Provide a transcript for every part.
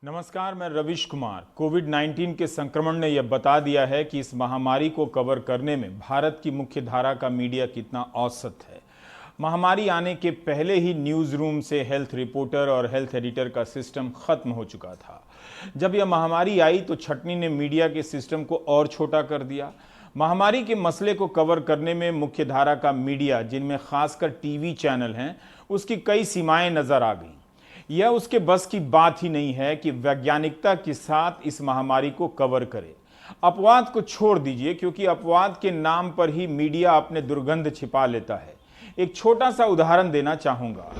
नमस्कार, मैं रविश कुमार। कोविड-19 के संक्रमण ने यह बता दिया है कि इस महामारी को कवर करने में भारत की मुख्य धारा का मीडिया कितना औसत है। महामारी आने के पहले ही न्यूज़ रूम से हेल्थ रिपोर्टर और हेल्थ एडिटर का सिस्टम खत्म हो चुका था। जब यह महामारी आई तो छटनी ने मीडिया के सिस्टम को और छोटा कर दिया। महामारी के मसले को कवर करने में मुख्य धारा का मीडिया, जिनमें खासकर टीवी चैनल हैं, उसकी कई सीमाएं नजर आ गईं। यह उसके बस की बात ही नहीं है कि वैज्ञानिकता के साथ इस महामारी को कवर करे। अपवाद को छोड़ दीजिए, क्योंकि अपवाद के नाम पर ही मीडिया अपने दुर्गंध छिपा लेता है। एक छोटा सा उदाहरण देना चाहूंगा।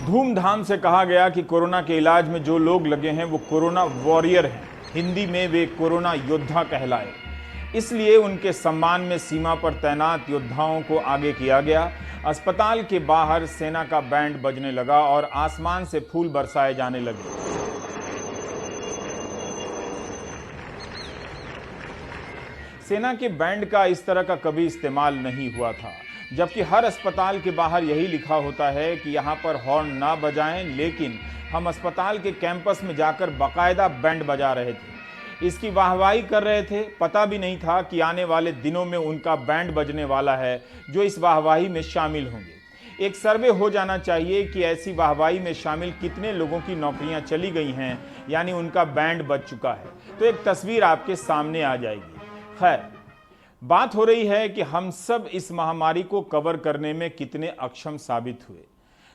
धूमधाम से कहा गया कि कोरोना के इलाज में जो लोग लगे हैं वो कोरोना वॉरियर हैं, हिंदी में वे कोरोना योद्धा कहलाए। इसलिए उनके सम्मान में सीमा पर तैनात योद्धाओं को आगे किया गया। अस्पताल के बाहर सेना का बैंड बजने लगा और आसमान से फूल बरसाए जाने लगे। सेना के बैंड का इस तरह का कभी इस्तेमाल नहीं हुआ था, जबकि हर अस्पताल के बाहर यही लिखा होता है कि यहाँ पर हॉर्न ना बजाएं, लेकिन हम अस्पताल के कैंपस में जाकर बाकायदा बैंड बजा रहे थे। इसकी वाहवाही कर रहे थे। पता भी नहीं था कि आने वाले दिनों में उनका बैंड बजने वाला है जो इस वाहवाही में शामिल होंगे। एक सर्वे हो जाना चाहिए कि ऐसी वाहवाही में शामिल कितने लोगों की नौकरियां चली गई हैं, यानी उनका बैंड बज चुका है, तो एक तस्वीर आपके सामने आ जाएगी। खैर, बात हो रही है कि हम सब इस महामारी को कवर करने में कितने अक्षम साबित हुए।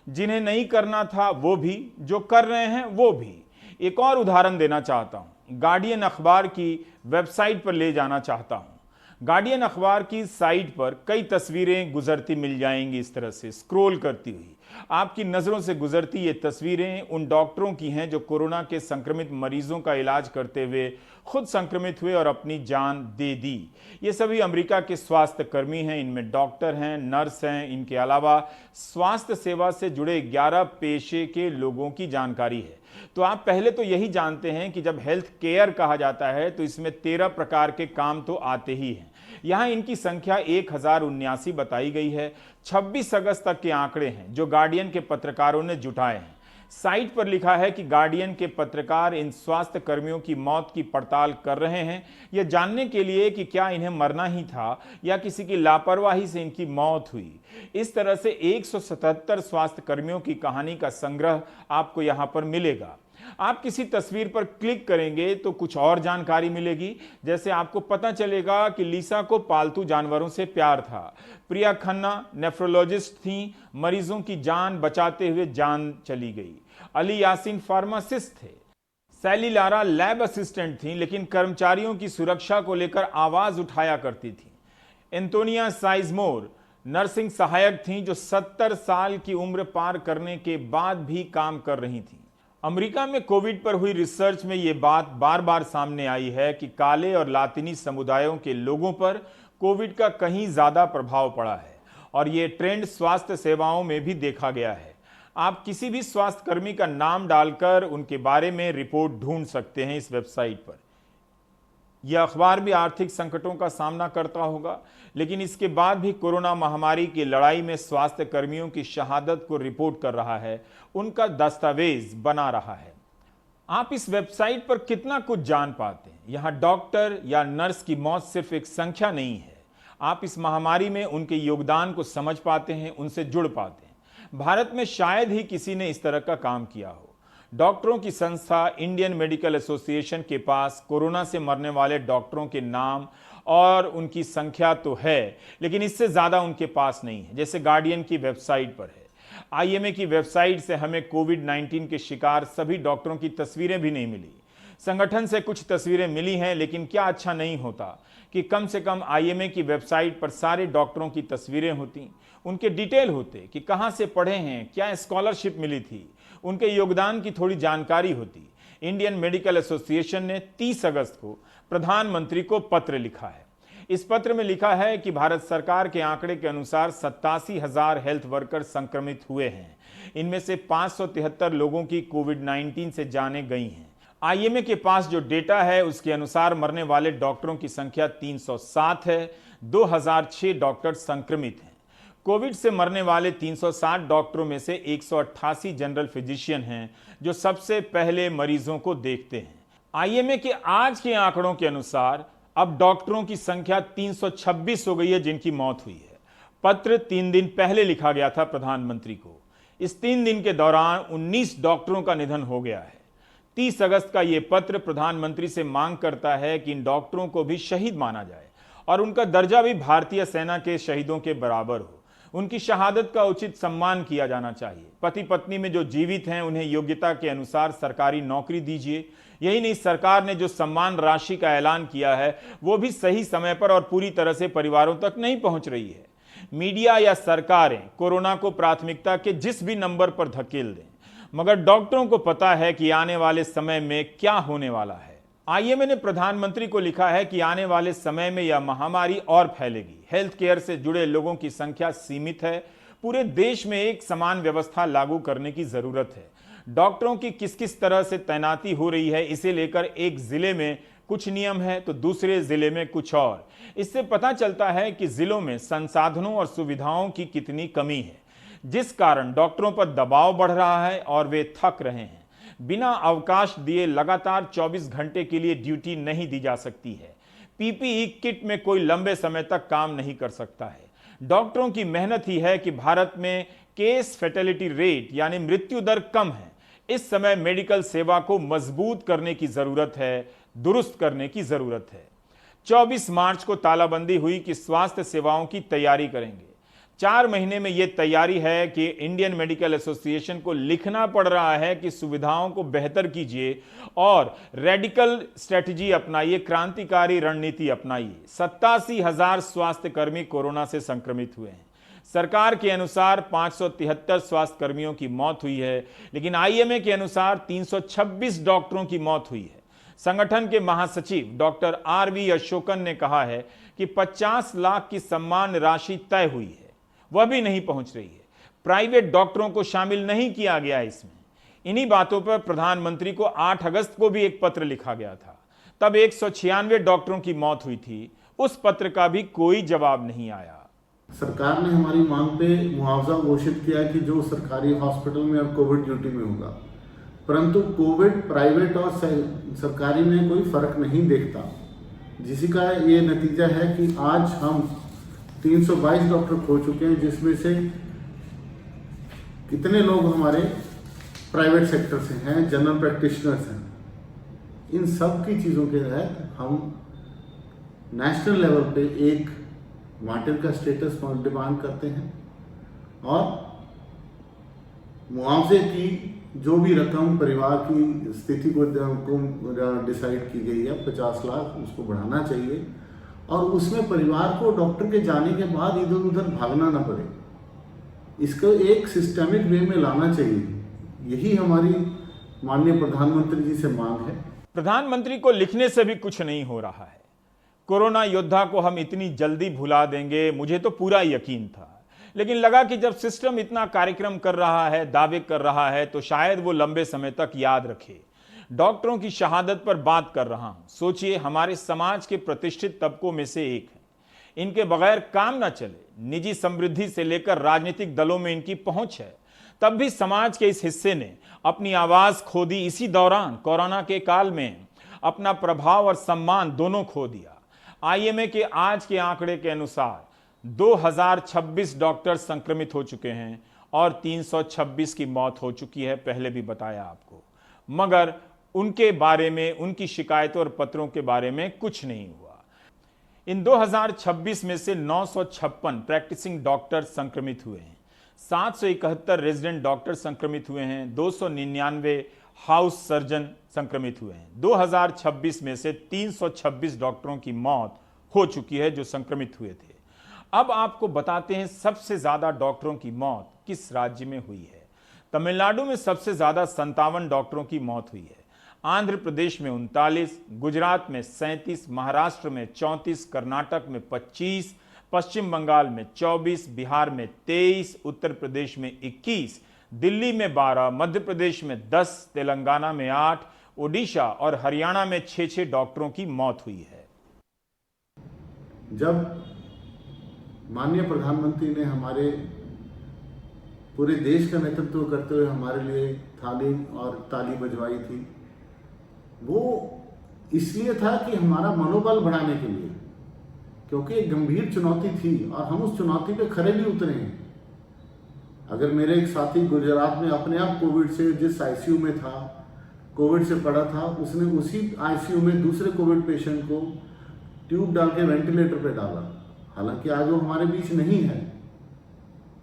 जिन्हें नहीं करना था वो भी, जो कर रहे हैं वो भी। एक और उदाहरण देना चाहता हूं। गार्डियन अखबार की वेबसाइट पर ले जाना चाहता हूं। गार्डियन अखबार की साइट पर कई तस्वीरें गुजरती मिल जाएंगी। इस तरह से स्क्रॉल करती हुई आपकी नज़रों से गुजरती ये तस्वीरें उन डॉक्टरों की हैं जो कोरोना के संक्रमित मरीजों का इलाज करते हुए खुद संक्रमित हुए और अपनी जान दे दी। ये सभी अमेरिका के स्वास्थ्य कर्मी हैं। इनमें डॉक्टर हैं, नर्स हैं। इनके अलावा स्वास्थ्य सेवा से जुड़े 11 पेशे के लोगों की जानकारी है। तो आप पहले तो यही जानते हैं कि जब हेल्थ केयर कहा जाता है तो इसमें 13 प्रकार के काम तो आते ही हैं। यहाँ इनकी संख्या 1079 बताई गई है। 26 अगस्त तक के आंकड़े हैं जो गार्डियन के पत्रकारों ने जुटाए हैं। साइट पर लिखा है कि गार्डियन के पत्रकार इन स्वास्थ्य कर्मियों की मौत की पड़ताल कर रहे हैं, यह जानने के लिए कि क्या इन्हें मरना ही था या किसी की लापरवाही से इनकी मौत हुई। इस तरह से 177 स्वास्थ्य कर्मियों की कहानी का संग्रह आपको यहां पर मिलेगा। आप किसी तस्वीर पर क्लिक करेंगे तो कुछ और जानकारी मिलेगी। जैसे आपको पता चलेगा कि लीसा को पालतू जानवरों से प्यार था। प्रिया खन्ना नेफ्रोलॉजिस्ट थीं, मरीजों की जान बचाते हुए जान चली गई। अली यासीन फार्मासिस्ट थे। सैली लारा लैब असिस्टेंट थीं, लेकिन कर्मचारियों की सुरक्षा को लेकर आवाज उठाया करती थीं। एंटोनिया साइजमोर नर्सिंग सहायक थीं जो 70 साल की उम्र पार करने के बाद भी काम कर रही थीं। अमेरिका में कोविड पर हुई रिसर्च में यह बात बार बार सामने आई है कि काले और लातिनी समुदायों के लोगों पर कोविड का कहीं ज्यादा प्रभाव पड़ा है, और यह ट्रेंड स्वास्थ्य सेवाओं में भी देखा गया है। आप किसी भी स्वास्थ्य कर्मी का नाम डालकर उनके बारे में रिपोर्ट ढूंढ सकते हैं इस वेबसाइट पर। यह अखबार भी आर्थिक संकटों का सामना करता होगा, लेकिन इसके बाद भी कोरोना महामारी की लड़ाई में स्वास्थ्य कर्मियों की शहादत को रिपोर्ट कर रहा है, उनका दस्तावेज बना रहा है। आप इस वेबसाइट पर कितना कुछ जान पाते हैं। यहां डॉक्टर या नर्स की मौत सिर्फ एक संख्या नहीं है। आप इस महामारी में उनके योगदान को समझ पाते हैं, उनसे जुड़ पाते हैं। भारत में शायद ही किसी ने इस तरह का काम किया हो। डॉक्टरों की संस्था इंडियन मेडिकल एसोसिएशन के पास कोरोना से मरने वाले डॉक्टरों के नाम और उनकी संख्या तो है, लेकिन इससे ज्यादा उनके पास नहीं है, जैसे गार्डियन की वेबसाइट पर है। आईएमए की वेबसाइट से हमें कोविड-19 के शिकार सभी डॉक्टरों की तस्वीरें भी नहीं मिली। संगठन से कुछ तस्वीरें मिली हैं, लेकिन क्या अच्छा नहीं होता कि कम से कम आईएमए की वेबसाइट पर सारे डॉक्टरों की तस्वीरें होती, उनके डिटेल होते कि कहां से पढ़े हैं, क्या स्कॉलरशिप मिली थी, उनके योगदान की थोड़ी जानकारी होती। इंडियन मेडिकल एसोसिएशन ने 30 अगस्त को प्रधानमंत्री को पत्र लिखा है। इस पत्र में लिखा है कि भारत सरकार के आंकड़े के अनुसार 87,000 हेल्थ वर्कर संक्रमित हुए हैं। इनमें से 573 लोगों की कोविड-19 से जानें गई हैं। आईएमए के पास जो डेटा है उसके अनुसार मरने वाले डॉक्टरों की संख्या 307 है। 2006 डॉक्टर संक्रमित हैं। कोविड से मरने वाले 360 डॉक्टरों में से 188 जनरल फिजिशियन हैं जो सबसे पहले मरीजों को देखते हैं। आईएमए के आज के आंकड़ों के अनुसार अब डॉक्टरों की संख्या 326 हो गई है जिनकी मौत हुई है। पत्र 3 दिन पहले लिखा गया था प्रधानमंत्री को। इस 3 दिन के दौरान 19 डॉक्टरों का निधन हो गया है। 30 अगस्त का यह पत्र प्रधानमंत्री से मांग करता है कि इन डॉक्टरों को भी शहीद माना जाए और उनका दर्जा भी भारतीय सेना के शहीदों के बराबर हो। उनकी शहादत का उचित सम्मान किया जाना चाहिए। पति पत्नी में जो जीवित हैं उन्हें योग्यता के अनुसार सरकारी नौकरी दीजिए। यही नहीं, सरकार ने जो सम्मान राशि का ऐलान किया है वो भी सही समय पर और पूरी तरह से परिवारों तक नहीं पहुंच रही है। मीडिया या सरकारें कोरोना को प्राथमिकता के जिस भी नंबर पर धकेल दें, मगर डॉक्टरों को पता है कि आने वाले समय में क्या होने वाला है। आईएमए ने प्रधानमंत्री को लिखा है कि आने वाले समय में यह महामारी और फैलेगी। हेल्थ केयर से जुड़े लोगों की संख्या सीमित है। पूरे देश में एक समान व्यवस्था लागू करने की जरूरत है। डॉक्टरों की किस किस तरह से तैनाती हो रही है इसे लेकर एक जिले में कुछ नियम है तो दूसरे जिले में कुछ और। इससे पता चलता है कि जिलों में संसाधनों और सुविधाओं की कितनी कमी है, जिस कारण डॉक्टरों पर दबाव बढ़ रहा है और वे थक रहे हैं। बिना अवकाश दिए लगातार 24 घंटे के लिए ड्यूटी नहीं दी जा सकती है। पीपीई किट में कोई लंबे समय तक काम नहीं कर सकता है। डॉक्टरों की मेहनत ही है कि भारत में केस फैटेलिटी रेट यानी मृत्यु दर कम है। इस समय मेडिकल सेवा को मजबूत करने की जरूरत है, दुरुस्त करने की जरूरत है। 24 मार्च को तालाबंदी हुई कि स्वास्थ्य सेवाओं की तैयारी करेंगे। 4 महीने में यह तैयारी है कि इंडियन मेडिकल एसोसिएशन को लिखना पड़ रहा है कि सुविधाओं को बेहतर कीजिए और रेडिकल स्ट्रेटजी अपनाइए, क्रांतिकारी रणनीति अपनाइए। 87,000 स्वास्थ्य कर्मी कोरोना से संक्रमित हुए हैं। सरकार के अनुसार 573 स्वास्थ्य कर्मियों की मौत हुई है, लेकिन आईएमए के अनुसार 326 डॉक्टरों की मौत हुई है। संगठन के महासचिव डॉक्टर आरवी अशोकन ने कहा है कि 50 लाख की सम्मान राशि तय हुई है, वह भी नहीं पहुंच रही है। प्राइवेट डॉक्टरों को शामिल नहीं किया गया इसमें। इन्हीं बातों पर प्रधानमंत्री को 8 अगस्त को भी एक पत्र लिखा गया था। तब 196 डॉक्टरों की मौत हुई थी। उस पत्र का भी कोई जवाब नहीं आया। सरकार ने हमारी मांग पे मुआवजा घोषित किया कि जो सरकारी हॉस्पिटल में अब कोविड ड्यूटी में होगा, परंतु कोविड प्राइवेट और सरकारी में कोई फर्क नहीं देखता, जिसी का ये नतीजा है कि आज हम 322 डॉक्टर खो चुके हैं, जिसमें से कितने लोग हमारे प्राइवेट सेक्टर से हैं, जनरल प्रैक्टिशनर्स हैं। इन सब की चीज़ों के तहत हम नेशनल लेवल पे एक मार्टिर का स्टेटस डिमांड करते हैं और मुआवजे की जो भी रकम परिवार की स्थिति को डिसाइड की गई है 50 लाख, उसको बढ़ाना चाहिए और उसमें परिवार को डॉक्टर के जाने के बाद इधर उधर भागना ना पड़े। इसको एक सिस्टमिक वे में लाना चाहिए। यही हमारी माननीय प्रधानमंत्री जी से मांग है। प्रधानमंत्री को लिखने से भी कुछ नहीं हो रहा है। कोरोना योद्धा को हम इतनी जल्दी भुला देंगे, मुझे तो पूरा यकीन था, लेकिन लगा कि जब सिस्टम इतना कार्यक्रम कर रहा है, दावे कर रहा है, तो शायद वो लंबे समय तक याद रखे। डॉक्टरों की शहादत पर बात कर रहा हूं। सोचिए, हमारे समाज के प्रतिष्ठित तबकों में से एक है। इनके बगैर काम ना चले। निजी समृद्धि से लेकर राजनीतिक दलों में इनकी पहुंच है। तब भी समाज के इस हिस्से ने अपनी आवाज खो दी। इसी दौरान कोरोना के काल में अपना प्रभाव और सम्मान दोनों खो दिया। आईएमए के आज के आंकड़े के अनुसार 2026 डॉक्टर संक्रमित हो चुके हैं और 326 की मौत हो चुकी है, पहले भी बताया आपको। मगर उनके बारे में, उनकी शिकायतों और पत्रों के बारे में कुछ नहीं हुआ। इन 2026 में से 956 प्रैक्टिसिंग डॉक्टर संक्रमित हुए हैं, 771 रेजिडेंट डॉक्टर संक्रमित हुए हैं, 299 हाउस सर्जन संक्रमित हुए हैं। 2026 में से 326 डॉक्टरों की मौत हो चुकी है जो संक्रमित हुए थे। अब आपको बताते हैं सबसे ज्यादा डॉक्टरों की मौत किस राज्य में हुई है। तमिलनाडु में सबसे ज्यादा 57 डॉक्टरों की मौत हुई है। आंध्र प्रदेश में 39, गुजरात में 37, महाराष्ट्र में 34, कर्नाटक में 25, पश्चिम बंगाल में 24, बिहार में 23, उत्तर प्रदेश में 21, दिल्ली में 12, मध्य प्रदेश में 10, तेलंगाना में 8, ओडिशा और हरियाणा में 6 डॉक्टरों की मौत हुई है। जब माननीय प्रधानमंत्री ने हमारे पूरे देश का नेतृत्व करते हुए हमारे लिए थाली और ताली बजवाई थी, वो इसलिए था कि हमारा मनोबल बढ़ाने के लिए, क्योंकि एक गंभीर चुनौती थी और हम उस चुनौती पे खरे भी उतरे हैं। अगर मेरे एक साथी गुजरात में अपने आप कोविड से, जिस आईसीयू में था, कोविड से पड़ा था, उसने उसी आईसीयू में दूसरे कोविड पेशेंट को ट्यूब डाल के वेंटिलेटर पे डाला, हालांकि आज वो हमारे बीच नहीं है।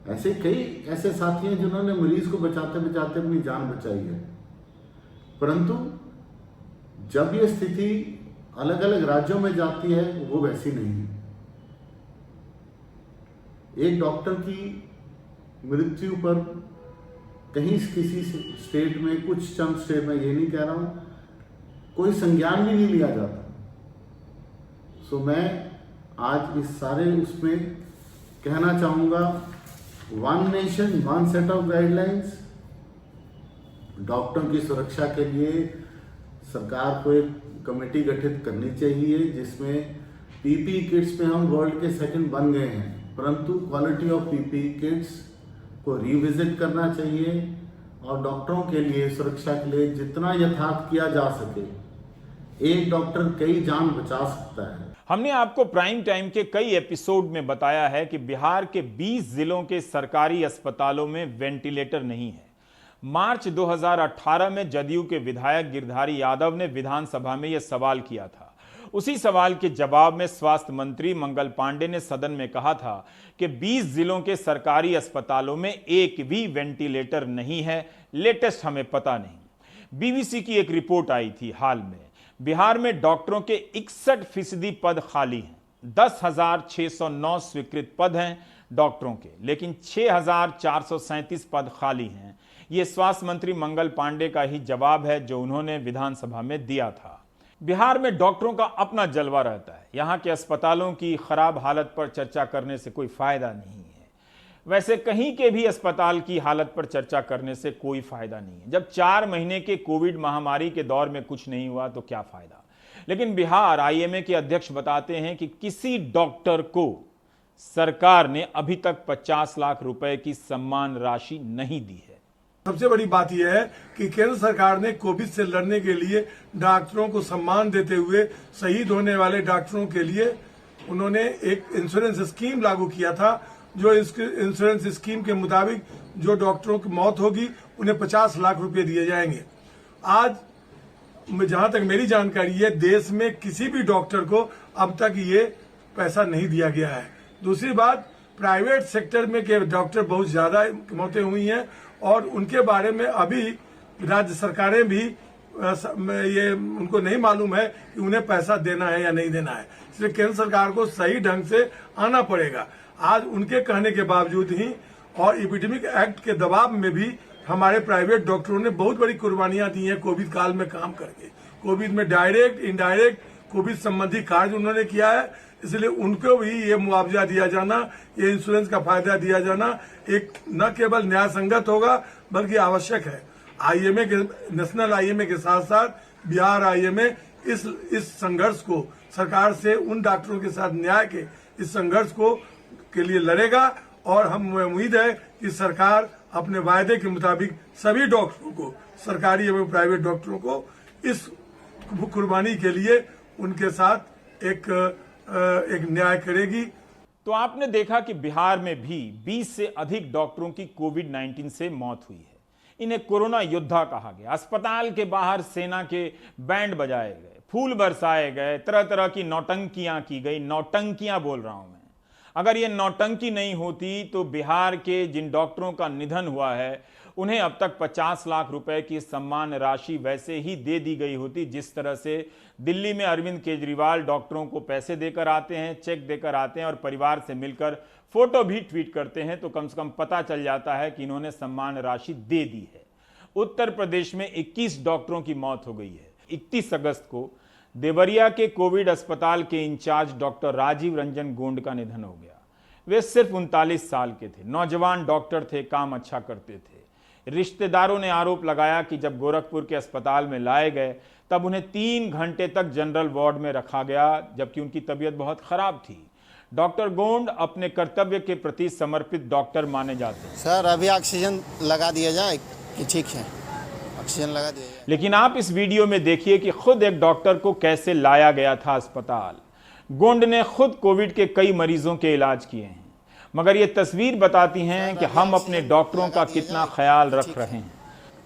ऐसे कई ऐसे साथी हैं जिन्होंने मरीज को बचाते बचाते अपनी जान बचाई है। परंतु जब ये स्थिति अलग अलग राज्यों में जाती है वो वैसी नहीं है। एक डॉक्टर की मृत्यु पर कहीं किसी स्टेट में, कुछ चंद स्टेट में, ये नहीं कह रहा हूं, कोई संज्ञान भी नहीं लिया जाता। सो मैं आज इस सारे उसमें कहना चाहूंगा, one nation one set of guidelines. डॉक्टरों की सुरक्षा के लिए सरकार को एक कमेटी गठित करनी चाहिए, जिसमें पीपी किट्स में हम वर्ल्ड के सेकंड बन गए हैं, परंतु क्वालिटी ऑफ पीपी किट्स को रिविजिट करना चाहिए और डॉक्टरों के लिए सुरक्षा के लिए जितना यथार्थ किया जा सके, एक डॉक्टर कई जान बचा सकता है। हमने आपको प्राइम टाइम के कई एपिसोड में बताया है कि बिहार के 20 जिलों के सरकारी अस्पतालों में वेंटिलेटर नहीं है। मार्च 2018 में जदयू के विधायक गिरधारी यादव ने विधानसभा में यह सवाल किया था। उसी सवाल के जवाब में स्वास्थ्य मंत्री मंगल पांडे ने सदन में कहा था कि 20 जिलों के सरकारी अस्पतालों में एक भी वेंटिलेटर नहीं है, लेटेस्ट हमें पता नहीं। बीबीसी की एक रिपोर्ट आई थी हाल में, बिहार में डॉक्टरों के 61% पद खाली हैं। 10,609 स्वीकृत पद हैं डॉक्टरों के, लेकिन 6,437 पद खाली हैं। यह स्वास्थ्य मंत्री मंगल पांडे का ही जवाब है जो उन्होंने विधानसभा में दिया था। बिहार में डॉक्टरों का अपना जलवा रहता है। यहां के अस्पतालों की खराब हालत पर चर्चा करने से कोई फायदा नहीं है। वैसे कहीं के भी अस्पताल की हालत पर चर्चा करने से कोई फायदा नहीं है। जब 4 महीने के कोविड महामारी के दौर में कुछ नहीं हुआ तो क्या फायदा। लेकिन बिहार आईएमए के अध्यक्ष बताते हैं कि किसी डॉक्टर को सरकार ने अभी तक 50 लाख रुपए की सम्मान राशि नहीं दी है। सबसे बड़ी बात यह है कि केंद्र सरकार ने कोविड से लड़ने के लिए डॉक्टरों को सम्मान देते हुए शहीद होने वाले डॉक्टरों के लिए उन्होंने एक इंश्योरेंस स्कीम लागू किया था। जो इंश्योरेंस स्कीम के मुताबिक जो डॉक्टरों की मौत होगी उन्हें 50 लाख रुपए दिए जाएंगे। आज जहां तक मेरी जानकारी है, देश में किसी भी डॉक्टर को अब तक ये पैसा नहीं दिया गया है। दूसरी बात, प्राइवेट सेक्टर में के डॉक्टर बहुत ज्यादा मौतें हुई हैं और उनके बारे में अभी राज्य सरकारें भी ये उनको नहीं मालूम है कि उन्हें पैसा देना है या नहीं देना है। इसलिए केंद्र सरकार को सही ढंग से आना पड़ेगा। आज उनके कहने के बावजूद ही और एपिडेमिक एक्ट के दबाव में भी हमारे प्राइवेट डॉक्टरों ने बहुत बड़ी कुर्बानियां दी हैं कोविड काल में काम करके। कोविड में डायरेक्ट इनडायरेक्ट कोविड संबंधी कार्य उन्होंने किया है, इसलिए उनको भी ये मुआवजा दिया जाना, ये इंश्योरेंस का फायदा दिया जाना एक न केवल न्याय संगत होगा बल्कि आवश्यक है। आईएमए के, नेशनल आईएमए के साथ साथ बिहार आईएमए इस संघर्ष को सरकार से उन डॉक्टरों के साथ न्याय के इस संघर्ष को के लिए लड़ेगा और हम उम्मीद है कि सरकार अपने वायदे के मुताबिक सभी डॉक्टरों को, सरकारी एवं प्राइवेट डॉक्टरों को इस कुर्बानी के लिए उनके साथ एक न्याय करेगी। तो आपने देखा कि बिहार में भी 20 से अधिक डॉक्टरों की कोविड-19 से मौत हुई है। इन्हें कोरोना योद्धा कहा गया। अस्पताल के बाहर सेना के बैंड बजाए गए, फूल बरसाए गए, तरह तरह की नौटंकियां की गई। नौटंकियां बोल रहा हूं मैं। अगर ये नौटंकी नहीं होती तो बिहार के जिन डॉक्टरों का निधन हुआ है उन्हें अब तक 50 लाख रुपए की सम्मान राशि वैसे ही दे दी गई होती, जिस तरह से दिल्ली में अरविंद केजरीवाल डॉक्टरों को पैसे देकर आते हैं, चेक देकर आते हैं और परिवार से मिलकर फोटो भी ट्वीट करते हैं, तो कम से कम पता चल जाता है कि इन्होंने सम्मान राशि दे दी है। उत्तर प्रदेश में 21 डॉक्टरों की मौत हो गई है। 31 अगस्त को देवरिया के कोविड अस्पताल के इंचार्ज डॉक्टर राजीव रंजन गोंड का निधन हो गया। वे सिर्फ 39 साल के थे, नौजवान डॉक्टर थे, काम अच्छा करते थे। रिश्तेदारों ने आरोप लगाया कि जब गोरखपुर के अस्पताल में लाए गए तब उन्हें 3 घंटे तक जनरल वार्ड में रखा गया, जबकि उनकी तबीयत बहुत खराब थी। डॉक्टर गोंड अपने कर्तव्य के प्रति समर्पित डॉक्टर माने जाते हैं। सर अभी ऑक्सीजन लगा दिया जाए कि ठीक है, ऑक्सीजन लगा दिया जाए। लेकिन आप इस वीडियो में देखिए कि खुद एक डॉक्टर को कैसे लाया गया था अस्पताल। गोंड ने खुद कोविड के कई मरीजों के इलाज किए हैं, मगर ये तस्वीर बताती हैं कि हम अपने डॉक्टरों का कितना ख्याल रख रहे हैं।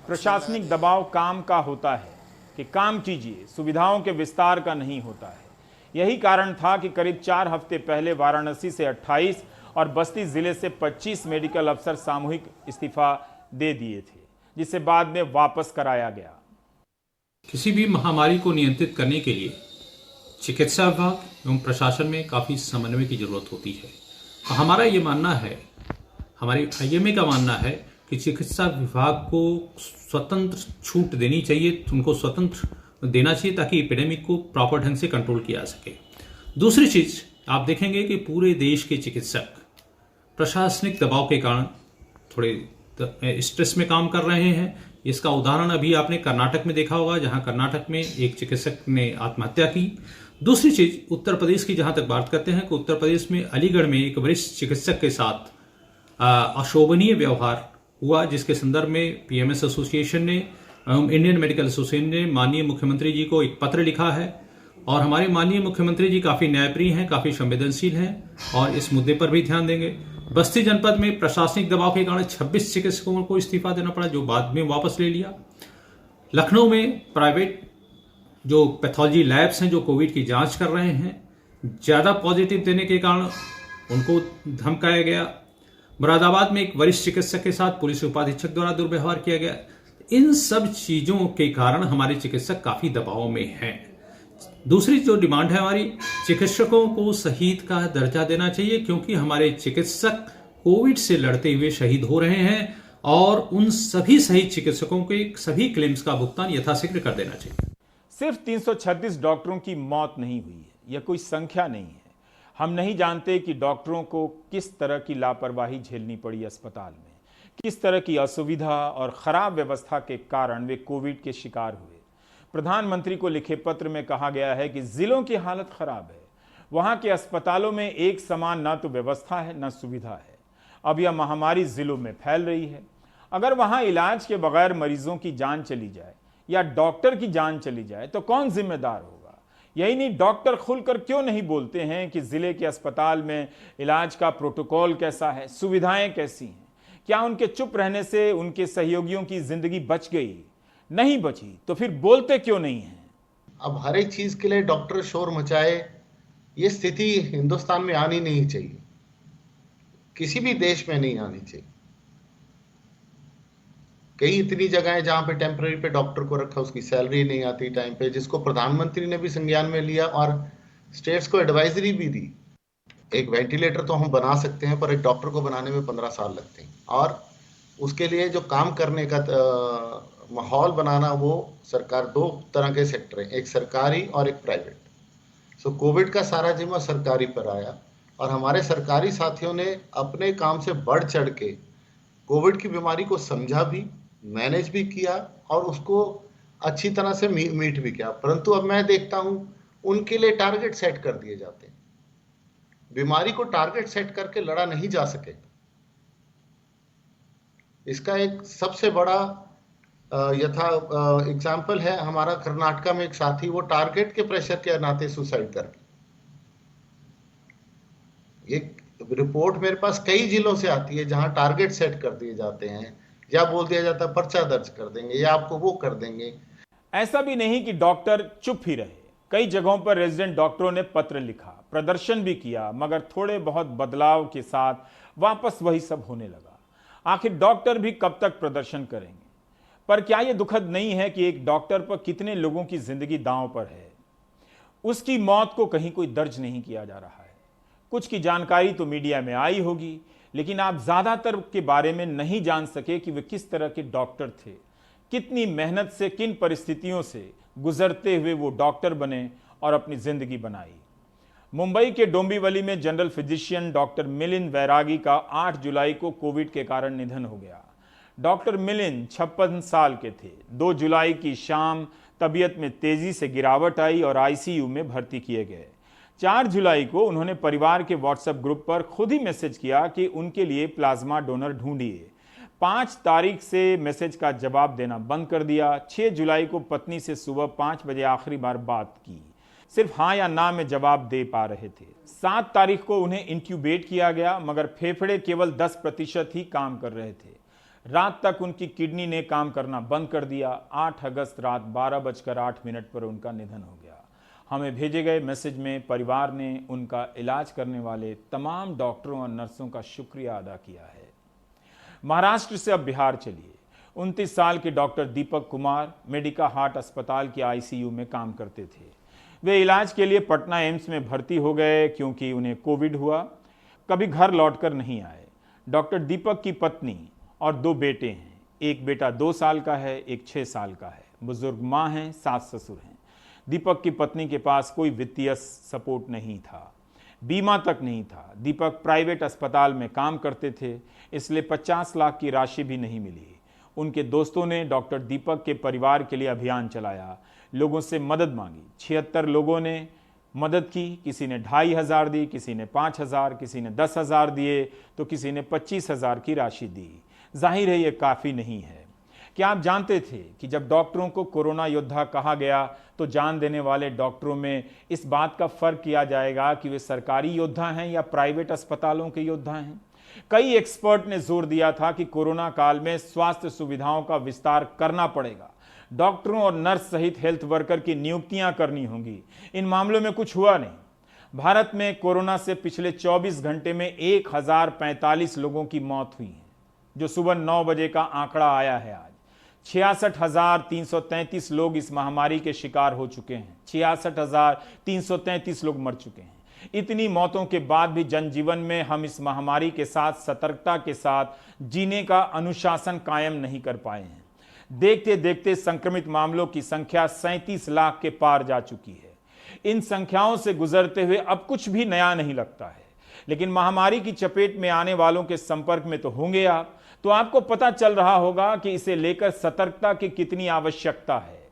प्रशासनिक दबाव काम का होता है कि काम कीजिए, सुविधाओं के विस्तार का नहीं होता है। यही कारण था कि करीब 4 हफ्ते पहले वाराणसी से 28 और बस्ती जिले से 25 मेडिकल अफसर सामूहिक इस्तीफा दे दिए थे, जिसे बाद में वापस कराया गया। किसी भी महामारी को नियंत्रित करने के लिए चिकित्सा विभाग एवं प्रशासन में काफ़ी समन्वय की जरूरत होती है। हमारा ये मानना है, हमारे आईएमए का मानना है कि चिकित्सा विभाग को स्वतंत्र छूट देनी चाहिए, उनको स्वतंत्र देना चाहिए ताकि एपिडेमिक को प्रॉपर ढंग से कंट्रोल किया जा सके। दूसरी चीज आप देखेंगे कि पूरे देश के चिकित्सक प्रशासनिक दबाव के कारण थोड़े स्ट्रेस में काम कर रहे हैं। इसका उदाहरण अभी आपने कर्नाटक में देखा होगा, जहां कर्नाटक में एक चिकित्सक ने आत्महत्या की। दूसरी चीज उत्तर प्रदेश की जहां तक बात करते हैं कि उत्तर प्रदेश में अलीगढ़ में एक वरिष्ठ चिकित्सक के साथ अशोभनीय व्यवहार हुआ, जिसके संदर्भ में पीएमएस एसोसिएशन ने इंडियन मेडिकल एसोसिएशन ने माननीय मुख्यमंत्री जी को एक पत्र लिखा है और हमारे माननीय मुख्यमंत्री जी काफी न्यायप्रिय हैं, काफी संवेदनशील हैं और इस मुद्दे पर भी ध्यान देंगे। बस्ती जनपद में प्रशासनिक दबाव के कारण 26 चिकित्सकों को इस्तीफा देना पड़ा, जो बाद में वापस ले लिया। लखनऊ में प्राइवेट जो पैथोलॉजी लैब्स हैं जो कोविड की जांच कर रहे हैं, ज्यादा पॉजिटिव देने के कारण उनको धमकाया गया। मुरादाबाद में एक वरिष्ठ चिकित्सक के साथ पुलिस उपाधीक्षक द्वारा दुर्व्यवहार किया गया। इन सब चीजों के कारण हमारे चिकित्सक काफी दबाव में हैं। दूसरी जो डिमांड है हमारी, चिकित्सकों को शहीद का दर्जा देना चाहिए, क्योंकि हमारे चिकित्सक कोविड से लड़ते हुए शहीद हो रहे हैं और उन सभी शहीद चिकित्सकों के सभी क्लेम्स का भुगतान यथाशीघ्र कर देना चाहिए। सिर्फ 336 डॉक्टरों की मौत नहीं हुई है, यह कोई संख्या नहीं है। हम नहीं जानते कि डॉक्टरों को किस तरह की लापरवाही झेलनी पड़ी अस्पताल में, किस तरह की असुविधा और खराब व्यवस्था के कारण वे कोविड के शिकार हुए। प्रधानमंत्री को लिखे पत्र में कहा गया है कि जिलों की हालत खराब है, वहां के अस्पतालों में एक समान न तो व्यवस्था है न सुविधा है। अब यह महामारी जिलों में फैल रही है। अगर वहां इलाज के बगैर मरीजों की जान चली जाए या डॉक्टर की जान चली जाए तो कौन जिम्मेदार होगा? यही नहीं, डॉक्टर खुलकर क्यों नहीं बोलते हैं कि जिले के अस्पताल में इलाज का प्रोटोकॉल कैसा है, सुविधाएं कैसी हैं? क्या उनके चुप रहने से उनके सहयोगियों की जिंदगी बच गई? नहीं बची तो फिर बोलते क्यों नहीं हैं? अब हर एक चीज के लिए डॉक्टर शोर मचाए, ये स्थिति हिंदुस्तान में आनी नहीं चाहिए, किसी भी देश में नहीं आनी चाहिए। कई इतनी जगह है जहां पे टेम्पररी पे डॉक्टर को रखा, उसकी सैलरी नहीं आती टाइम पे, जिसको प्रधानमंत्री ने भी संज्ञान में लिया और स्टेट्स को एडवाइजरी भी दी। एक वेंटिलेटर तो हम बना सकते हैं, पर एक डॉक्टर को बनाने में 15 साल लगते हैं और उसके लिए जो काम करने का माहौल बनाना, वो सरकार, 2 तरह के सेक्टर हैं, एक सरकारी और एक प्राइवेट। सो कोविड का सारा जिम्मा सरकारी पर आया और हमारे सरकारी साथियों ने अपने काम से बढ़ चढ़ के कोविड की बीमारी को समझा भी, मैनेज भी किया और उसको अच्छी तरह से मीट भी किया। परंतु अब मैं देखता हूं उनके लिए टारगेट सेट कर दिए जाते हैं। बीमारी को टारगेट सेट करके लड़ा नहीं जा सकेगा। इसका एक सबसे बड़ा एग्जाम्पल है हमारा कर्नाटका में एक साथी, वो टारगेट के प्रेशर के नाते सुसाइड कर गए। एक रिपोर्ट मेरे पास कई जिलों से आती है जहां टारगेट सेट कर दिए जाते हैं, या बोल दिया जाता है पर्चा दर्ज कर देंगे या आपको वो कर देंगे। ऐसा भी नहीं कि डॉक्टर चुप ही रहे। कई जगहों पर रेजिडेंट डॉक्टरों ने पत्र लिखा, प्रदर्शन भी किया, मगर थोड़े बहुत बदलाव के साथ वापस वही सब होने लगा। आखिर डॉक्टर भी कब तक प्रदर्शन करेंगे? पर क्या यह दुखद नहीं है कि एक डॉक्टर पर कितने लोगों की जिंदगी दांव पर है? उसकी मौत को कहीं कोई दर्ज नहीं किया जा रहा है। कुछ की जानकारी तो मीडिया में आई होगी, लेकिन आप ज्यादातर के बारे में नहीं जान सके कि वे किस तरह के डॉक्टर थे, कितनी मेहनत से, किन परिस्थितियों से गुजरते हुए वो डॉक्टर बने और अपनी जिंदगी बनाई। मुंबई के डोंबिवली में जनरल फिजिशियन डॉक्टर मिलिंद वैरागी का 8 जुलाई को कोविड के कारण निधन हो गया। डॉक्टर मिलिंद 56 साल के थे। 2 जुलाई की शाम तबीयत में तेजी से गिरावट आई और आईसीयू में भर्ती किए गए। 4 जुलाई को उन्होंने परिवार के व्हाट्सएप ग्रुप पर खुद ही मैसेज किया कि उनके लिए प्लाज्मा डोनर ढूंढिए। 5 तारीख से मैसेज का जवाब देना बंद कर दिया। 6 जुलाई को पत्नी से सुबह 5 बजे आखिरी बार बात की, सिर्फ हाँ या ना में जवाब दे पा रहे थे। 7 तारीख को उन्हें इंक्यूबेट किया गया, मगर फेफड़े केवल 10% ही काम कर रहे थे। रात तक उनकी किडनी ने काम करना बंद कर दिया। 8 अगस्त रात 12:08 पर उनका निधन हो गया। हमें भेजे गए मैसेज में परिवार ने उनका इलाज करने वाले तमाम डॉक्टरों और नर्सों का शुक्रिया अदा किया है। महाराष्ट्र से अब बिहार चलिए। 29 साल के doctor Deepak Kumar Medica heart अस्पताल के आईसीयू में काम करते थे। वे इलाज के लिए पटना एम्स में भर्ती हो गए क्योंकि उन्हें कोविड हुआ। कभी घर लौटकर नहीं आए। डॉक्टर दीपक की पत्नी और 2 बेटे हैं। एक बेटा 2 साल का है, एक 6 साल का है। बुजुर्ग माँ हैं, सास ससुर हैं। दीपक की पत्नी के पास कोई वित्तीय सपोर्ट नहीं था, बीमा तक नहीं था। दीपक प्राइवेट अस्पताल में काम करते थे, इसलिए 50 लाख की राशि भी नहीं मिली। उनके दोस्तों ने डॉक्टर दीपक के परिवार के लिए अभियान चलाया, लोगों से मदद मांगी। 76 लोगों ने मदद की। किसी ने 2500 दी, किसी ने 5000, किसी ने 10,000 दिए, तो किसी ने 25,000 की राशि दी। जाहिर है ये काफ़ी नहीं है। क्या आप जानते थे कि जब डॉक्टरों को कोरोना योद्धा कहा गया तो जान देने वाले डॉक्टरों में इस बात का फर्क किया जाएगा कि वे सरकारी योद्धा हैं या प्राइवेट अस्पतालों के योद्धा हैं? कई एक्सपर्ट ने जोर दिया था कि कोरोना काल में स्वास्थ्य सुविधाओं का विस्तार करना पड़ेगा, डॉक्टरों और नर्स सहित हेल्थ वर्कर की नियुक्तियां करनी होंगी। इन मामलों में कुछ हुआ नहीं। भारत में कोरोना से पिछले 24 घंटे में 1045 लोगों की मौत हुई है, जो सुबह 9 बजे का आंकड़ा आया है। आज 66,333 लोग इस महामारी के शिकार हो चुके हैं। 66,333 लोग मर चुके हैं। इतनी मौतों के बाद भी जनजीवन में हम इस महामारी के साथ सतर्कता के साथ जीने का अनुशासन कायम नहीं कर पाए हैं। देखते देखते संक्रमित मामलों की संख्या 37 लाख के पार जा चुकी है। इन संख्याओं से गुजरते हुए अब कुछ भी नया नहीं लगता है, लेकिन महामारी की चपेट में आने वालों के संपर्क में तो होंगे आप, तो आपको पता चल रहा होगा कि इसे लेकर सतर्कता की कितनी आवश्यकता है।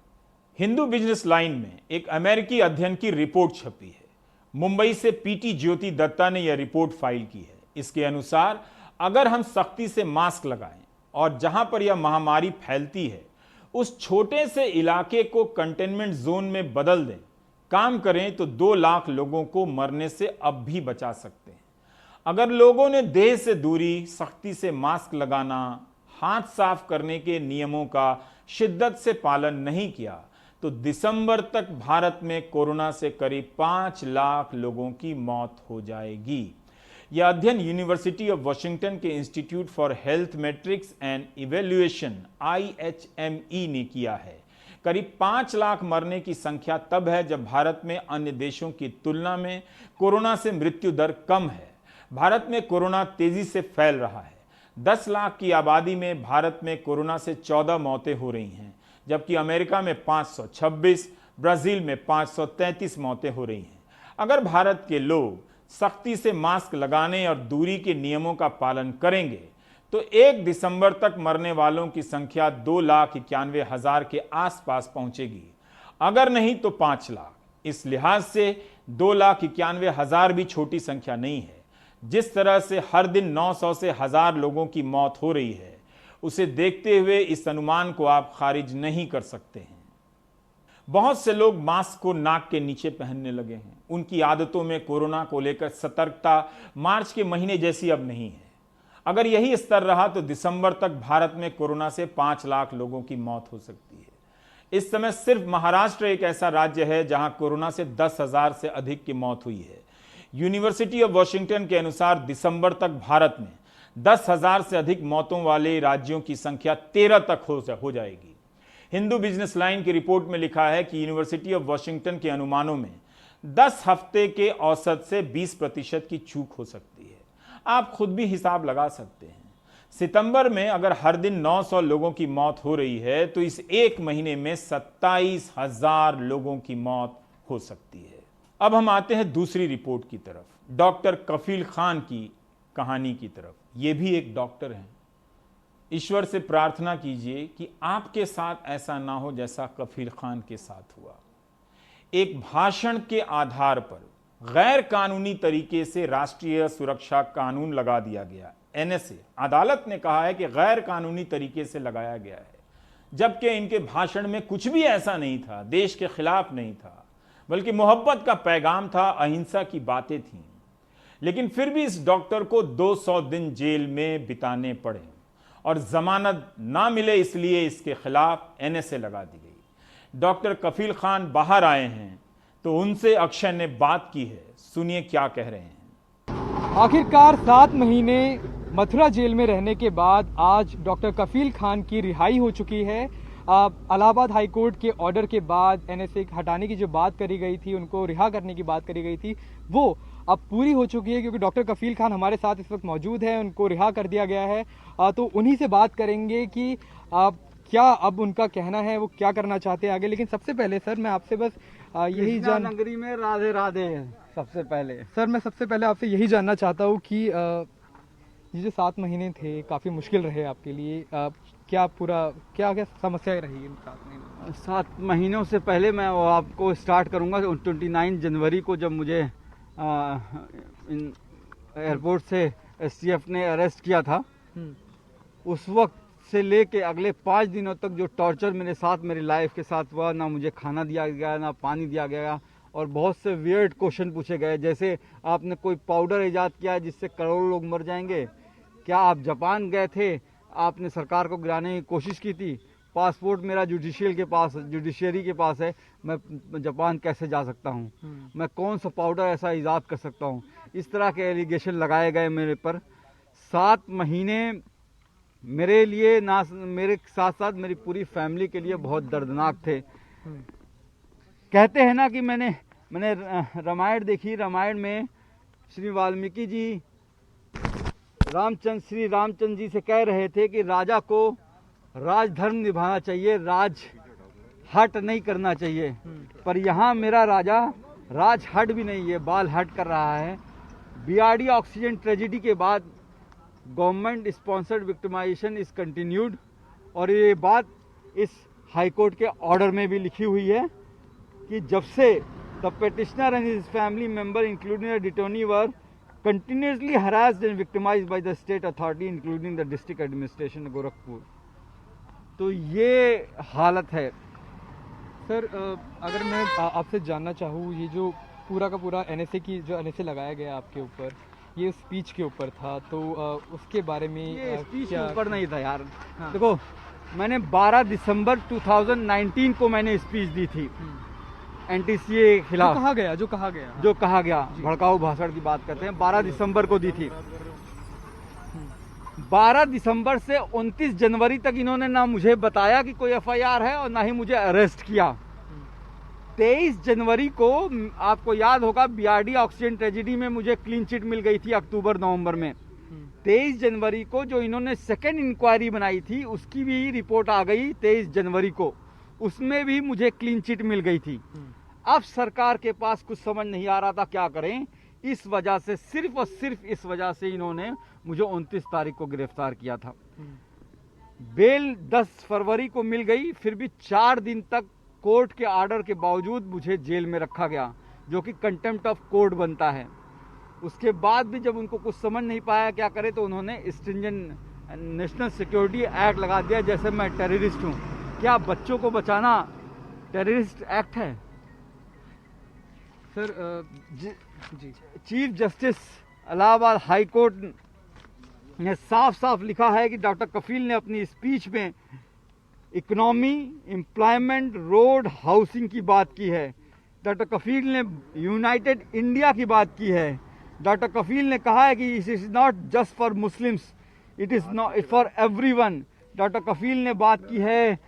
हिंदू बिजनेस लाइन में एक अमेरिकी अध्ययन की रिपोर्ट छपी है। मुंबई से पीटी ज्योति दत्ता ने यह रिपोर्ट फाइल की है। इसके अनुसार अगर हम सख्ती से मास्क लगाएं और जहां पर यह महामारी फैलती है उस छोटे से इलाके को कंटेनमेंट जोन में बदल दें, काम करें, तो 2 लाख लोगों को मरने से अब भी बचा सकते हैं। अगर लोगों ने देह से दूरी, सख्ती से मास्क लगाना, हाथ साफ करने के नियमों का शिद्दत से पालन नहीं किया तो दिसंबर तक भारत में कोरोना से करीब 5 लाख लोगों की मौत हो जाएगी। यह अध्ययन यूनिवर्सिटी ऑफ वॉशिंगटन के institute for health matrix and evaluation IHME ने किया है। करीब 5 लाख मरने की संख्या तब है जब भारत में अन्य देशों की तुलना में कोरोना से मृत्यु दर कम है। भारत में कोरोना तेजी से फैल रहा है। 10 लाख की आबादी में भारत में कोरोना से 14 मौतें हो रही हैं, जबकि अमेरिका में 526, ब्राजील में 533 मौतें हो रही हैं। अगर भारत के लोग सख्ती से मास्क लगाने और दूरी के नियमों का पालन करेंगे तो 1 दिसंबर तक मरने वालों की संख्या 2,91,000 के आसपास पहुंचेगी। अगर नहीं तो 5 लाख। इस लिहाज से 2,91,000 भी छोटी संख्या नहीं है। जिस तरह से हर दिन 900 से 1000 लोगों की मौत हो रही है, उसे देखते हुए इस अनुमान को आप खारिज नहीं कर सकते हैं। बहुत से लोग मास्क को नाक के नीचे पहनने लगे हैं। उनकी आदतों में कोरोना को लेकर सतर्कता मार्च के महीने जैसी अब नहीं है। अगर यही स्तर रहा तो दिसंबर तक भारत में कोरोना से 5 लाख लोगों की मौत हो सकती है। इस समय सिर्फ महाराष्ट्र एक ऐसा राज्य है जहां कोरोना से 10,000 से अधिक की मौत हुई है। यूनिवर्सिटी ऑफ वॉशिंगटन के अनुसार दिसंबर तक भारत में 10,000 से अधिक मौतों वाले राज्यों की संख्या 13 तक हो जाएगी। हिंदू बिजनेस लाइन की रिपोर्ट में लिखा है कि यूनिवर्सिटी ऑफ वॉशिंगटन के अनुमानों में 10 हफ्ते के औसत से 20% की चूक हो सकती है। आप खुद भी हिसाब लगा सकते हैं। सितंबर में अगर हर दिन 900 लोगों की मौत हो रही है तो इस एक महीने में 27,000 लोगों की मौत हो सकती है। अब हम आते हैं दूसरी रिपोर्ट की तरफ, डॉक्टर कफील खान की कहानी की तरफ। ये भी एक डॉक्टर हैं। ईश्वर से प्रार्थना कीजिए कि आपके साथ ऐसा ना हो जैसा कफील खान के साथ हुआ। एक भाषण के आधार पर गैर कानूनी तरीके से राष्ट्रीय सुरक्षा कानून लगा दिया गया, एनएसए। अदालत ने कहा है कि गैर कानूनी तरीके से लगाया गया है, जबकि इनके भाषण में कुछ भी ऐसा नहीं था, देश के खिलाफ नहीं था, बल्कि मोहब्बत का पैगाम था, अहिंसा की बातें थीं। लेकिन फिर भी इस डॉक्टर को 200 दिन जेल में बिताने पड़े और जमानत ना मिले, इसलिए इसके खिलाफ एनएसए लगा दी गई। डॉक्टर कफील खान बाहर आए हैं तो उनसे अक्षय ने बात की है, सुनिए क्या कह रहे हैं। आखिरकार 7 महीने मथुरा जेल में रहने के बाद आज डॉक्टर कफील खान की रिहाई हो चुकी है। इलाहाबाद हाई कोर्ट के ऑर्डर के बाद एनएसए हटाने की जो बात करी गई थी, उनको रिहा करने की बात करी गई थी, वो अब पूरी हो चुकी है, क्योंकि डॉक्टर कफील खान हमारे साथ इस वक्त मौजूद है, उनको रिहा कर दिया गया है। तो उन्हीं से बात करेंगे कि क्या अब उनका कहना है, वो क्या करना चाहते हैं आगे। लेकिन सबसे पहले सर मैं आपसे बस यही नगरी में राधे राधे सबसे पहले सर मैं सबसे पहले आपसे यही जानना चाहता हूँ कि ये जो 7 महीने थे काफ़ी मुश्किल रहे आपके लिए, क्या क्या समस्याएं रही इन 7 महीनों? 7 महीनों से पहले मैं वो आपको स्टार्ट करूंगा। 29 जनवरी को जब मुझे एयरपोर्ट से एसटीएफ ने अरेस्ट किया था, उस वक्त से लेके अगले 5 दिनों तक जो टॉर्चर मेरे साथ, मेरी लाइफ के साथ हुआ, ना मुझे खाना दिया गया, ना पानी दिया गया, और बहुत से वियर्ड क्वेश्चन पूछे गए, जैसे आपने कोई पाउडर इजाद किया है जिससे करोड़ों लोग मर जाएंगे, क्या आप जापान गए थे, आपने सरकार को गिराने की कोशिश की थी, पासपोर्ट मेरा जुडिशियरी के पास है, मैं जापान कैसे जा सकता हूँ, मैं कौन सा पाउडर ऐसा इजाद कर सकता हूँ, इस तरह के एलिगेशन लगाए गए मेरे पर। 7 महीने मेरे लिए, ना मेरे साथ साथ मेरी पूरी फैमिली के लिए बहुत दर्दनाक थे। कहते हैं ना कि मैंने रामायण देखी, रामायण में श्री वाल्मीकि जी श्री रामचंद्र जी से कह रहे थे कि राजा को राजधर्म निभाना चाहिए, राज हट नहीं करना चाहिए, पर यहाँ मेरा राजा राज हट भी नहीं है, बाल हट कर रहा है। बीआरडी ऑक्सीजन ट्रेजेडी के बाद government sponsored victimisation is continued, और ये बात इस हाई कोर्ट के ऑर्डर में भी लिखी हुई है कि जब से the petitioner and his family member including the detainee were continuously harassed and victimised by the state authority including the district administration Gorakhpur. तो ये हालत है सर। अगर मैं आपसे जानना चाहूँ, ये जो पूरा का पूरा एनएसए लगाया गया आपके ऊपर, ये स्पीच के ऊपर था, तो उसके बारे में ये स्पीच के ऊपर नहीं था यार। हाँ। देखो, मैंने 12 दिसंबर 2019 को मैंने स्पीच दी थी एनटीसीए के खिलाफ। जो कहा गया भड़काऊ भाषण की बात करते हैं, 12 दिसंबर को दी थी। 12 दिसंबर से 29 जनवरी तक इन्होंने ना मुझे बताया कि कोई एफआईआर है और ना ही मुझे अरेस्ट किया। 23 जनवरी को आपको याद होगा बीआरडी ऑक्सीजन ट्रेजेडी में मुझे क्लीन चिट मिल गई थी अक्टूबर-नवंबर में। 23 जनवरी को जो इन्होंने सेकेंड इंक्वायरी बनाई थी उसकी भी रिपोर्ट आ गई 23 जनवरी को, उसमें भी मुझे क्लीन चिट मिल गई थी। अब सरकार के पास कुछ समझ नहीं आ रहा था क्या करें, इस वजह से, सिर्फ और सिर्फ इस वजह से इन्होंने मुझे 29 तारीख को गिरफ्तार किया था। बेल 10 फरवरी को मिल गई, फिर भी 4 दिन तक कोर्ट के ऑर्डर के बावजूद मुझे जेल में रखा गया, जो कि कंटेम्प्ट ऑफ कोर्ट बनता है। उसके बाद भी जब उनको कुछ समझ नहीं पाया क्या करे, तो उन्होंने स्ट्रिंजेंट नेशनल सिक्योरिटी एक्ट लगा दिया, जैसे मैं टेररिस्ट हूँ। क्या बच्चों को बचाना टेररिस्ट एक्ट है? Sir ji, chief justice Allahabad high court ने साफ साफ लिखा है कि डॉक्टर कफील ने अपनी स्पीच में इकोनॉमी, एम्प्लॉयमेंट, रोड, हाउसिंग की बात की है। डॉक्टर कफील ने यूनाइटेड इंडिया की बात की है। डॉक्टर कफील ने कहा है कि it is not just for Muslims, it is not for everyone. Doctor Kafeel ने बात की है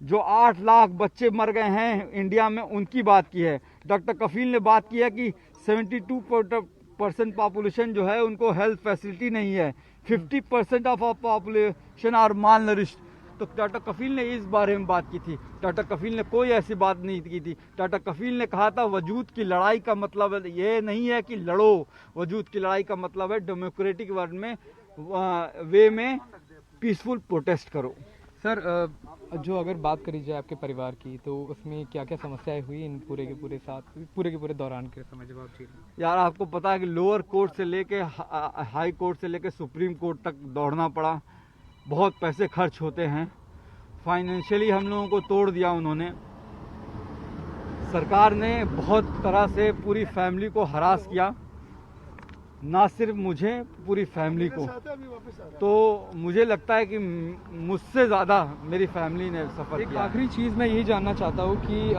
जो 8 लाख बच्चे मर गए हैं इंडिया में, उनकी बात की है। डॉक्टर कफील ने बात की है कि 72% पॉपुलेशन जो है उनको हेल्थ फैसिलिटी नहीं है, 50% of our population are malnourished. तो डॉक्टर कफील ने इस बारे में बात की थी। डॉक्टर कफील ने कोई ऐसी बात नहीं की थी। डॉक्टर कफील ने कहा था वजूद की लड़ाई का मतलब ये नहीं है कि लड़ो, वजूद की लड़ाई का मतलब है डेमोक्रेटिक वर्ड में वे में पीसफुल प्रोटेस्ट करो। सर जो अगर बात करी जाए आपके परिवार की तो उसमें क्या क्या समस्याएं हुई इन पूरे के पूरे दौरान के समय जब आप जेल में? यार आपको पता है कि लोअर कोर्ट से लेके हाई कोर्ट से लेके सुप्रीम कोर्ट तक दौड़ना पड़ा, बहुत पैसे खर्च होते हैं, फाइनेंशियली हम लोगों को तोड़ दिया उन्होंने। सरकार ने बहुत तरह से पूरी फैमिली को हरास किया, ना सिर्फ मुझे, पूरी फैमिली को। तो मुझे लगता है कि मुझसे ज़्यादा मेरी फैमिली ने सफ़र एक किया। आखिरी चीज़ मैं यही जानना चाहता हूँ कि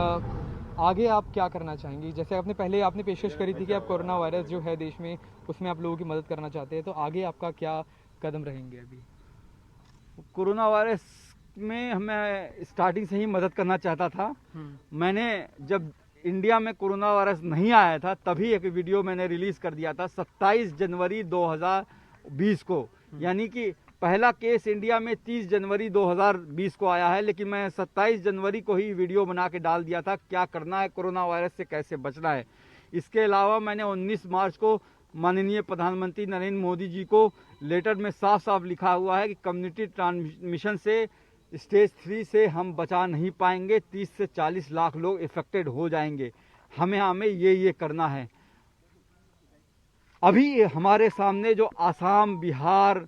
आगे आप क्या करना चाहेंगी? जैसे आपने पेशकश करी थी कि आप कोरोना वायरस जो है देश में उसमें आप लोगों की मदद करना चाहते हैं, तो आगे आपका क्या कदम रहेंगे? अभी कोरोना वायरस में मैं स्टार्टिंग से ही मदद करना चाहता था। मैंने जब इंडिया में कोरोना वायरस नहीं आया था तभी एक वीडियो मैंने रिलीज कर दिया था 27 जनवरी 2020 को, यानी कि पहला केस इंडिया में 30 जनवरी 2020 को आया है, लेकिन मैं 27 जनवरी को ही वीडियो बना के डाल दिया था क्या करना है, कोरोना वायरस से कैसे बचना है। इसके अलावा मैंने 19 मार्च को माननीय प्रधानमंत्री नरेंद्र मोदी जी को लेटर में साफ साफ लिखा हुआ है कि कम्युनिटी ट्रांसमिशन से स्टेज 3 से हम बचा नहीं पाएंगे, 30 से 40 लाख लोग इफेक्टेड हो जाएंगे, हमें ये करना है। अभी हमारे सामने जो आसाम, बिहार,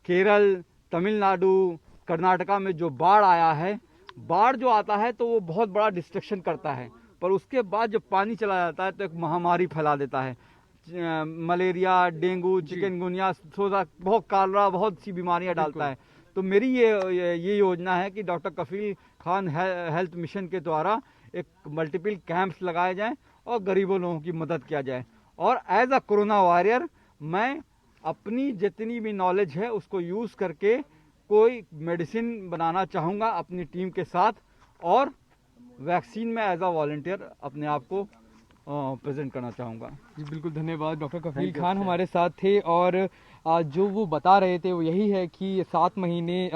केरल, तमिलनाडु, कर्नाटका में जो बाढ़ आया है, बाढ़ जो आता है तो वो बहुत बड़ा डिस्ट्रक्शन करता है, पर उसके बाद जब पानी चला जाता है तो एक महामारी फैला देता है। मलेरिया, डेंगू, चिकनगुनिया, बहुत कालरा, बहुत सी बीमारियां डालता है। तो मेरी ये योजना है कि डॉक्टर कफील खान हेल्थ मिशन के द्वारा एक मल्टीपल कैंप्स लगाए जाएं और गरीबों लोगों की मदद किया जाए। और एज अ कोरोना वॉरियर मैं अपनी जितनी भी नॉलेज है उसको यूज़ करके कोई मेडिसिन बनाना चाहूँगा अपनी टीम के साथ, और वैक्सीन में एज अ वॉलंटियर अपने आप को प्रेजेंट करना चाहूँगा। जी बिल्कुल, धन्यवाद। डॉक्टर कफील खान हमारे साथ थे और जो वो बता रहे थे वो यही है कि 7 महीने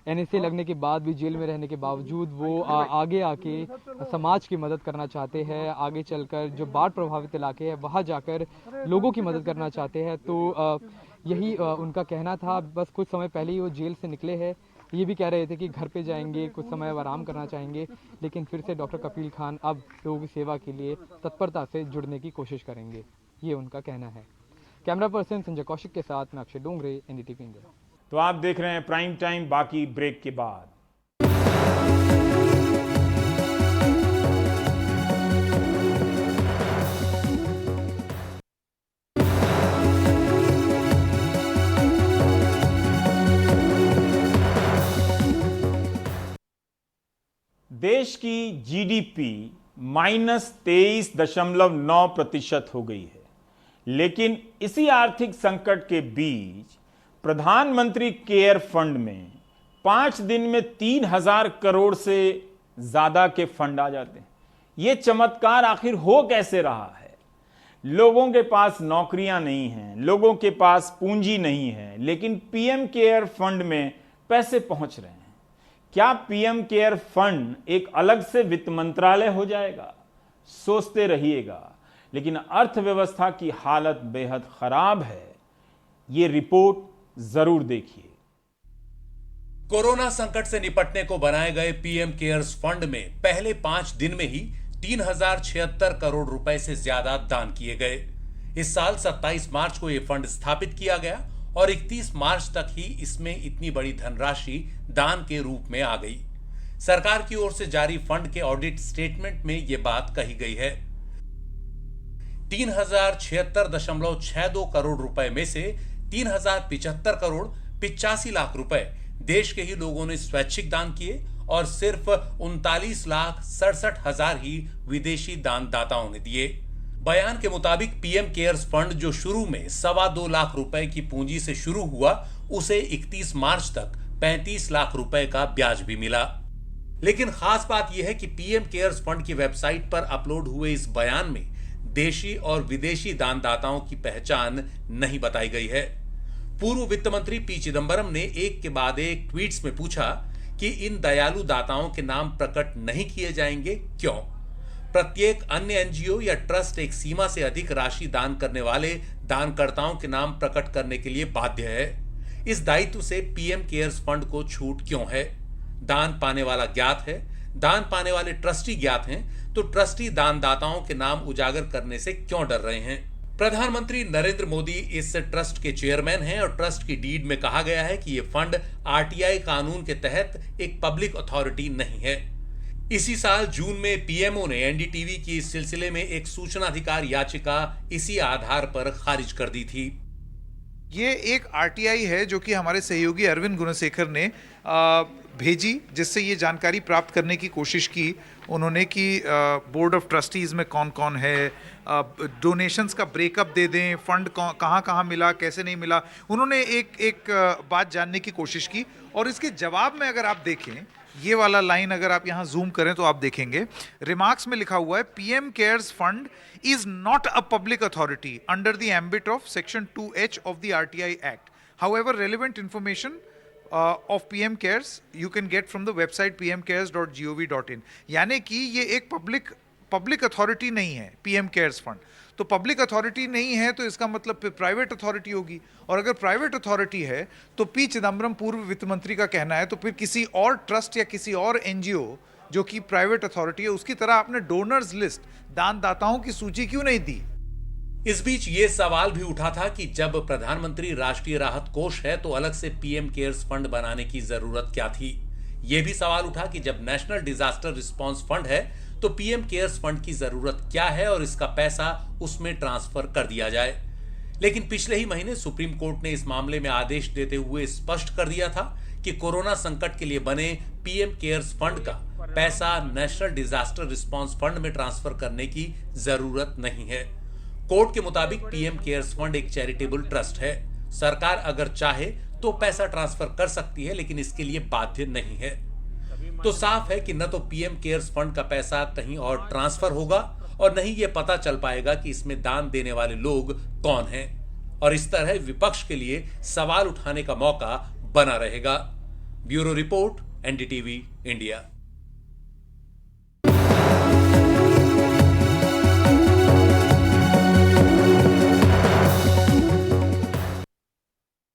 NSA लगने के बाद भी, जेल में रहने के बावजूद वो आगे आके समाज की मदद करना चाहते हैं। आगे चलकर जो बाढ़ प्रभावित इलाके हैं वहाँ जाकर लोगों की मदद करना चाहते हैं। तो यही उनका कहना था। बस कुछ समय पहले ही वो जेल से निकले हैं। ये भी कह रहे थे कि घर पे जाएंगे, कुछ समय आराम करना चाहेंगे, लेकिन फिर से डॉक्टर कफील खान अब लोगों की सेवा के लिए तत्परता से जुड़ने की कोशिश करेंगे, ये उनका कहना है। कैमरा पर्सन संजय कौशिक के साथ मैं अक्षय डोंगरे, NDTV इंडिया। तो आप देख रहे हैं प्राइम टाइम, बाकी ब्रेक के बाद। देश की GDP -23.9% हो गई है, लेकिन इसी आर्थिक संकट के बीच प्रधानमंत्री केयर फंड में 5 दिन में 3,000 करोड़ से ज्यादा के फंड आ जाते हैं। यह चमत्कार आखिर हो कैसे रहा है? लोगों के पास नौकरियां नहीं हैं, लोगों के पास पूंजी नहीं है, लेकिन PM केयर फंड में पैसे पहुंच रहे हैं। क्या PM केयर फंड एक अलग से वित्त मंत्रालय हो जाएगा? सोचते रहिएगा, लेकिन अर्थव्यवस्था की हालत बेहद खराब है। ये रिपोर्ट जरूर देखिए। कोरोना संकट से निपटने को बनाए गए PM केयर्स फंड में पहले 5 दिन में ही 3,076 करोड़ रुपए से ज्यादा दान किए गए। इस साल 27 मार्च को यह फंड स्थापित किया गया और 31 मार्च तक ही इसमें इतनी बड़ी धनराशि दान के रूप में आ गई। सरकार की ओर से जारी फंड के ऑडिट स्टेटमेंट में यह बात कही गई है। 3,076.62 करोड़ रुपए में से 3,075 करोड़ 85 लाख रुपए देश के ही लोगों ने स्वैच्छिक दान किए और सिर्फ 39,67,000 ही विदेशी दानदाताओं ने दिए। बयान के मुताबिक PM केयर्स फंड जो शुरू में 2.25 लाख रुपए की पूंजी से शुरू हुआ, उसे 31 मार्च तक 35 लाख रुपए का ब्याज भी मिला। लेकिन खास बात यह है कि PM केयर्स फंड की वेबसाइट पर अपलोड हुए इस बयान में देशी और विदेशी दानदाताओं की पहचान नहीं बताई गई है। पूर्व वित्त मंत्री P चिदंबरम ने एक के बाद एक ट्वीट्स में पूछा कि इन दयालु दाताओं के नाम प्रकट नहीं किए जाएंगे, क्यों? प्रत्येक अन्य NGO या ट्रस्ट एक सीमा से अधिक राशि दान करने वाले दानकर्ताओं के नाम प्रकट करने के लिए बाध्य है। इस दायित्व से पीएम केयर्स फंड को छूट क्यों है? दान पाने वाला ज्ञात है, दान पाने वाले ट्रस्टी ज्ञात हैं, तो ट्रस्टी दानदाताओं के नाम उजागर करने से क्यों डर रहे हैं? प्रधानमंत्री नरेंद्र मोदी इस ट्रस्ट के चेयरमैन हैं और ट्रस्ट की डीड में कहा गया है कि यह फंड आरटीआई कानून के तहत एक पब्लिक अथॉरिटी नहीं है। इसी साल जून में पीएमओ ने एनडीटीवी की इस सिलसिले में एक सूचनाधिकार याचिका इसी आधार पर खारिज कर दी थी। ये एक आरटीआई है जो कि हमारे सहयोगी अरविंद गुणशेखर ने भेजी, जिससे ये जानकारी प्राप्त करने की कोशिश की उन्होंने कि बोर्ड ऑफ ट्रस्टीज़ में कौन कौन है, डोनेशंस का ब्रेकअप दे दें, फंड कहाँ कहाँ मिला, कैसे नहीं मिला। उन्होंने एक बात जानने की कोशिश की और इसके जवाब में अगर आप देखें, ये वाला लाइन अगर आप यहाँ जूम करें तो आप देखेंगे रिमार्क्स में लिखा हुआ है, PM cares fund is not a public authority under the ambit of section 2H of the RTI act. However relevant information of PM Cares you can get from the website pmcares.gov.in। यानी कि ये एक public authority नहीं है PM Cares fund. तो public authority नहीं है तो इसका मतलब प्राइवेट अथॉरिटी होगी, और अगर प्राइवेट अथॉरिटी है तो पी चिदम्बरम पूर्व वित्त मंत्री का कहना है तो फिर किसी और ट्रस्ट या किसी और एनजीओ जो कि प्राइवेट अथॉरिटी है उसकी तरह आपने डोनर्स लिस्ट, दानदाताओं की सूची क्यों नहीं दी? इस बीच ये सवाल भी उठा था कि जब प्रधानमंत्री राष्ट्रीय राहत कोष है तो अलग से पीएम केयर्स फंड बनाने की जरूरत क्या थी। यह भी सवाल उठा कि जब नेशनल डिजास्टर रिस्पांस फंड है तो पीएम केयर्स फंड की जरूरत क्या है और इसका पैसा उसमें ट्रांसफर कर दिया जाए। लेकिन पिछले ही महीने सुप्रीम कोर्ट ने इस मामले में आदेश देते हुए स्पष्ट कर दिया था कि कोरोना संकट के लिए बने पीएम केयर्स फंड का पैसा नेशनल डिजास्टर रिस्पांस फंड में ट्रांसफर करने की जरूरत नहीं है। कोर्ट के मुताबिक पीएम केयर्स फंड एक चैरिटेबल ट्रस्ट है। सरकार अगर चाहे तो पैसा ट्रांसफर कर सकती है, लेकिन इसके लिए बाध्य नहीं है। तो साफ है कि न तो पीएम केयर्स फंड का पैसा कहीं और ट्रांसफर होगा और न ही यह पता चल पाएगा कि इसमें दान देने वाले लोग कौन हैं, और इस तरह विपक्ष के लिए सवाल उठाने का मौका बना रहेगा। Bureau report, NDTV India.